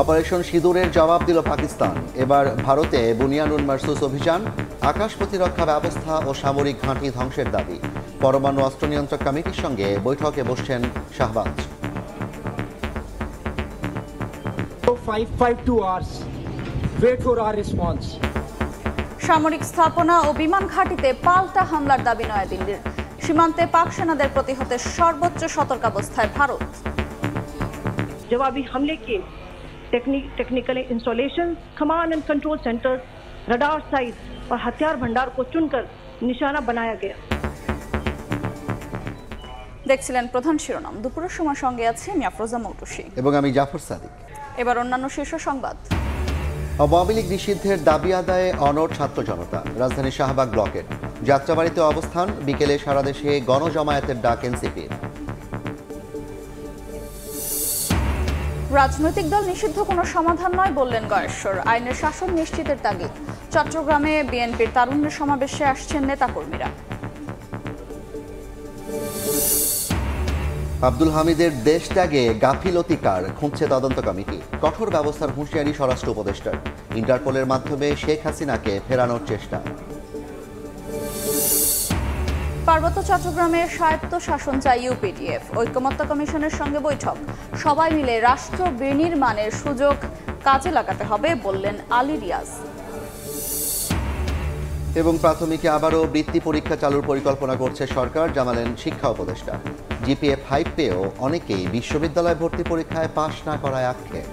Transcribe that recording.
Operation সিঁদুরের জবাব দিল পাকিস্তান। এবার ভারতে বুনিয়ানুল মারসুস অভিযান, আকাশ প্রতিরক্ষা ব্যবস্থা ও সামরিক ঘাঁটি ধ্বংসের দাবি। পরমাণু অস্ত্র নিয়ন্ত্রক কমিটির সঙ্গে বৈঠকে বসছেন Shahbaz. 552 hours. Wait for our response. সামরিক স্থাপনা ও বিমান ঘাঁটিতে পাল্টা হামলার দাবি নয়াদিল্লির। সীমান্তে পাক সেনাদের প্রতিহতে সর্বোচ্চ সতর্কাবস্থায় ভারত। जवाबी हमले के technical installation, command and control centre, radar site और हथियार भंडार को चुनकर निशाना बनाया गया। দেখছিলেন প্রধান শিরোনাম। দুপুরের সময় সঙ্গে আছে আমি আফরোজা মৌটুসী এবং আমি জাফর সাদিক। এবার অন্যান্য শীর্ষ সংবাদ। আওয়ামী লীগ নিষিদ্ধের দাবি আদায়ে অনড় ছাত্র জনতা। রাজধানীর শাহবাগ ব্লকের যাত্রাবাড়িতে অবস্থান। বিকেলে সারা দেশে গণজমায়েতের ডাক এনসিপির। রাজনৈতিক দল নিষিদ্ধ কোনো সমাধান নয় বললেন গয়েশ্বর। আইনের শাসন নিশ্চিতের তাগিদ। চট্টগ্রামে বিএনপির তারুণ্যের সমাবেশে আসছেন নেতাকর্মীরা। আব্দুল হামিদের দেশ ত্যাগে গাফিলতিকার খুঁজছে তদন্ত কমিটি। কঠোর ব্যবস্থার হুঁশিয়ারি স্বরাষ্ট্র উপদেষ্টার। ইন্টারপোলের মাধ্যমে শেখ হাসিনাকে ফেরানোর চেষ্টা। পার্বত্য চট্টগ্রামে স্বায়ত্ত শাসন চায় ইউপিডিএফ। ঐকমত্য কমিশনের সঙ্গে বৈঠক। সবাই মিলে রাষ্ট্র বিনির্মাণের সুযোগ কাজে লাগাতে হবে বললেন আলী রিয়াজ। এবং প্রাথমিকে আবারও বৃত্তি পরীক্ষা চালুর পরিকল্পনা করছে সরকার, জানালেন শিক্ষা উপদেষ্টা। জিপিএ 5 পেয়েও অনেকেই বিশ্ববিদ্যালয় ভর্তি পরীক্ষায় পাশ না করায় আক্ষেপ।